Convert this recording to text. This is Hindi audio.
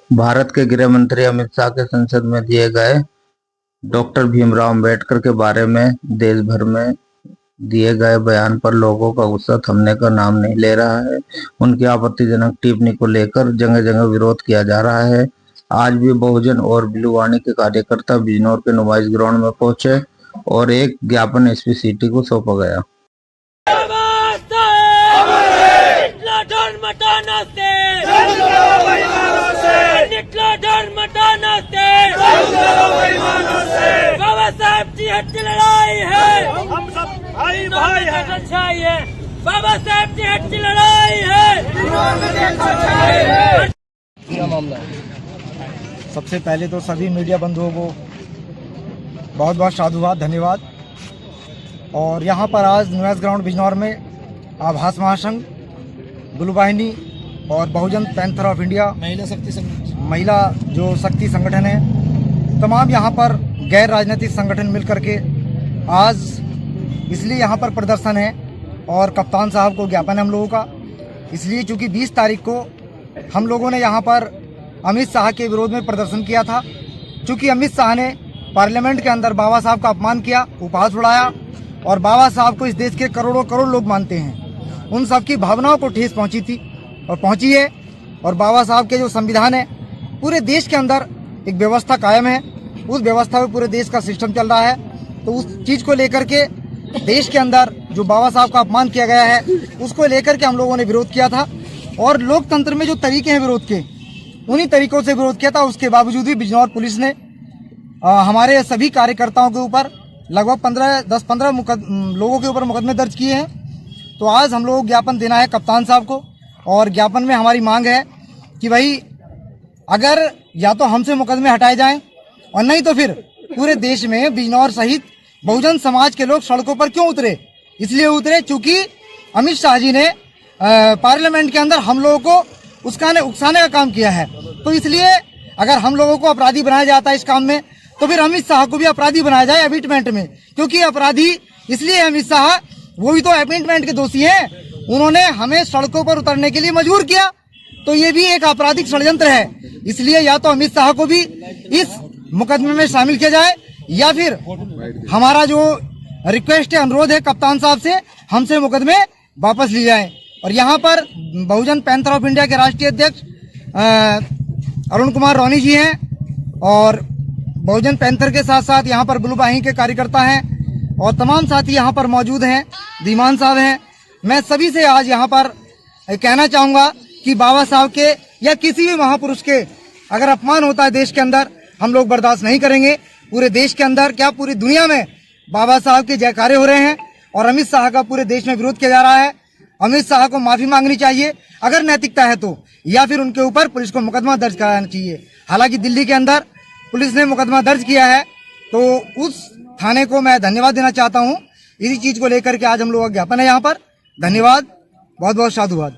भारत के गृह मंत्री अमित शाह के संसद में दिए गए डॉक्टर भीमराव अंबेडकर के बारे में देश भर में दिए गए बयान पर लोगों का गुस्सा थमने का नाम नहीं ले रहा है। उनकी आपत्तिजनक टिप्पणी को लेकर जगह जगह विरोध किया जा रहा है। आज भी बहुजन और बिलुवाणी के कार्यकर्ता बिजनौर के नुमाइश ग्राउंड में पहुंचे और एक ज्ञापन एसपी सिटी को सौंपा गया। बाबा साहेब की हत्या लड़ाई है, हम सब भाई भाई हैं। बाबा साहेब की हत्या लड़ाई है। क्या मामला है? सबसे पहले तो सभी मीडिया बंधुओं को बहुत बहुत साधुवाद, धन्यवाद। और यहाँ पर आज नुमाइश ग्राउंड बिजनौर में आभास महासंघ, गुलवाहिनी और बहुजन पैंथर ऑफ इंडिया महिला जो शक्ति संगठन है, तमाम यहाँ पर गैर राजनीतिक संगठन मिलकर के आज इसलिए यहाँ पर प्रदर्शन है और कप्तान साहब को ज्ञापन है हम लोगों का। इसलिए चूँकि 20 तारीख को हम लोगों ने यहाँ पर अमित शाह के विरोध में प्रदर्शन किया था। चूँकि अमित शाह ने पार्लियामेंट के अंदर बाबा साहब का अपमान किया, उपहास उड़ाया और बाबा साहब को इस देश के करोड़ों करोड़ लोग मानते हैं। उन सब की भावनाओं को ठेस पहुँची थी और पहुँची है। और बाबा साहब के जो संविधान है, पूरे देश के अंदर एक व्यवस्था कायम है, उस व्यवस्था में पूरे देश का सिस्टम चल रहा है। तो उस चीज़ को लेकर के देश के अंदर जो बाबा साहब का अपमान किया गया है, उसको लेकर के हम लोगों ने विरोध किया था। और लोकतंत्र में जो तरीके हैं विरोध के, उन्हीं तरीकों से विरोध किया था। उसके बावजूद भी बिजनौर पुलिस ने हमारे सभी कार्यकर्ताओं के ऊपर लगभग 10-15 लोगों के ऊपर मुकदमे दर्ज किए हैं। तो आज हम लोग ज्ञापन देना है कप्तान साहब को, और ज्ञापन में हमारी मांग है कि भाई अगर या तो हमसे मुकदमे हटाए जाएं और नहीं तो फिर पूरे देश में बिजनौर सहित बहुजन समाज के लोग सड़कों पर क्यों उतरे? इसलिए उतरे चूंकि अमित शाह जी ने पार्लियामेंट के अंदर हम लोगों को उकसाने का काम किया है। तो इसलिए अगर हम लोगों को अपराधी बनाया जाता है इस काम में, तो फिर अमित शाह को भी अपराधी बनाया जाए अमिटमेंट में। क्योंकि अपराधी इसलिए अमित शाह, वो भी तो अमिटमेंट के दोषी हैं। उन्होंने हमें सड़कों पर उतरने के लिए मजबूर किया, तो ये भी एक आपराधिक षड्यंत्र है। इसलिए या तो अमित शाह को भी इस मुकदमे में शामिल किया जाए, या फिर हमारा जो रिक्वेस्ट है, अनुरोध है कप्तान साहब से, हमसे मुकदमे वापस लिए जाए। और यहाँ पर बहुजन पैंथर ऑफ इंडिया के राष्ट्रीय अध्यक्ष अरुण कुमार रोनी जी हैं, और बहुजन पैंथर के साथ साथ यहाँ पर गुलवाहिनी के कार्यकर्ता हैं, और तमाम साथी यहाँ पर मौजूद हैं, धीमान साहब हैं। मैं सभी से आज यहाँ पर कहना चाहूँगा कि बाबा साहब के या किसी भी महापुरुष के अगर अपमान होता है देश के अंदर, हम लोग बर्दाश्त नहीं करेंगे। पूरे देश के अंदर क्या पूरी दुनिया में बाबा साहब के जयकारे हो रहे हैं और अमित शाह का पूरे देश में विरोध किया जा रहा है। अमित शाह को माफी मांगनी चाहिए अगर नैतिकता है तो, या फिर उनके ऊपर पुलिस को मुकदमा दर्ज कराना चाहिए। हालांकि दिल्ली के अंदर पुलिस ने मुकदमा दर्ज किया है, तो उस थाने को मैं धन्यवाद देना चाहता हूँ। इसी चीज को लेकर के आज हम लोग का ज्ञापन है यहाँ पर। धन्यवाद, बहुत बहुत साधुवाद।